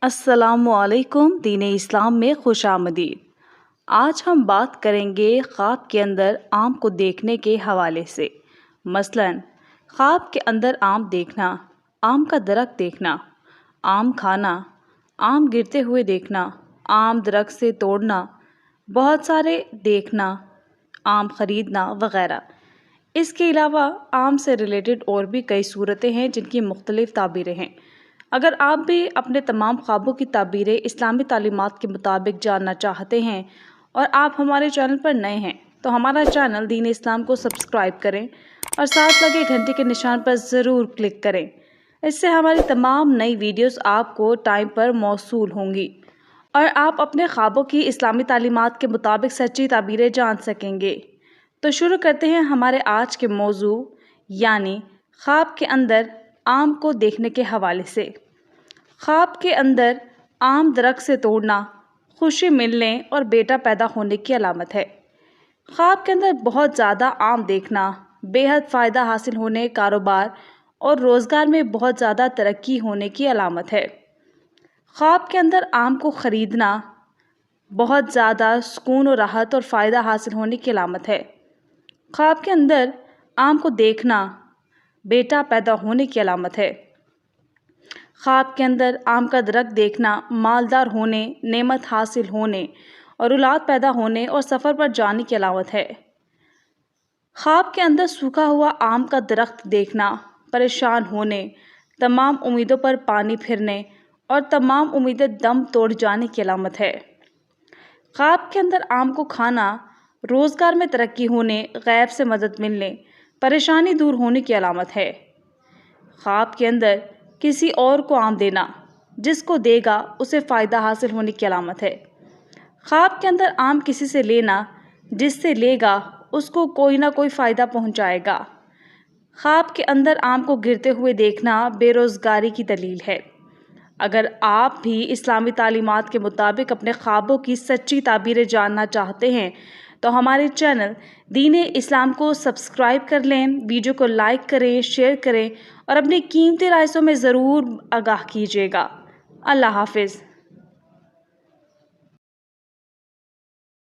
अस्सलामुअलैकुम। दीन इस्लाम में खुश आमदीद। आज हम बात करेंगे ख्वाब के अंदर आम को देखने के हवाले से। मसलन ख्वाब के अंदर आम देखना, आम का दरख्त देखना, आम खाना, आम गिरते हुए देखना, आम दरख्त से तोड़ना, बहुत सारे देखना, आम ख़रीदना वग़ैरह। इसके अलावा आम से रिलेटेड और भी कई सूरतें हैं जिनकी मुख्तलिफ़ ताबीरें हैं। अगर आप भी अपने तमाम ख्वाबों की ताबीरें इस्लामी तालीमात के मुताबिक जानना चाहते हैं और आप हमारे चैनल पर नए हैं तो हमारा चैनल दीन इस्लाम को सब्सक्राइब करें और साथ लगे घंटे के निशान पर ज़रूर क्लिक करें। इससे हमारी तमाम नई वीडियोस आपको टाइम पर मौसूल होंगी और आप अपने ख्वाबों की इस्लामी तालीमात के मुताबिक सच्ची ताबीरें जान सकेंगे। तो शुरू करते हैं हमारे आज के मौजू यानी ख्वाब के अंदर आम को देखने के हवाले से। ख्वाब के अंदर आम दरख्त से तोड़ना खुशी मिलने और बेटा पैदा होने की अलामत है। ख्वाब के अंदर बहुत ज़्यादा आम देखना बेहद फ़ायदा हासिल होने, कारोबार और रोज़गार में बहुत ज़्यादा तरक्की होने की अलामत है। ख्वाब के अंदर आम को ख़रीदना बहुत ज़्यादा सुकून और राहत और फ़ायदा हासिल होने की अलामत है। ख्वाब के अंदर आम को देखना बेटा पैदा होने की अलामत है। ख्वाब के अंदर आम का दरख्त देखना मालदार होने, नेमत हासिल होने और औलाद पैदा होने और सफ़र पर जाने की अलामत है। ख्वाब के अंदर सूखा हुआ आम का दरख्त देखना परेशान होने, तमाम उम्मीदों पर पानी फिरने और तमाम उम्मीदें दम तोड़ जाने की अलामत है। ख्वाब के अंदर आम को खाना रोज़गार में तरक्की होने, गैब से मदद मिलने, परेशानी दूर होने की अलामत है। ख्वाब के अंदर किसी और को आम देना, जिसको देगा उसे फ़ायदा हासिल होने की अलामत है। ख्वाब के अंदर आम किसी से लेना, जिससे लेगा उसको कोई ना कोई फ़ायदा पहुंचाएगा। ख्वाब के अंदर आम को गिरते हुए देखना बेरोज़गारी की दलील है। अगर आप भी इस्लामी तालीमात के मुताबिक अपने ख्वाबों की सच्ची ताबीरें जानना चाहते हैं तो हमारे चैनल दीन इस्लाम को सब्सक्राइब कर लें, वीडियो को लाइक करें, शेयर करें और अपनी कीमती राय में ज़रूर आगाह कीजिएगा। अल्लाह हाफ़िज़।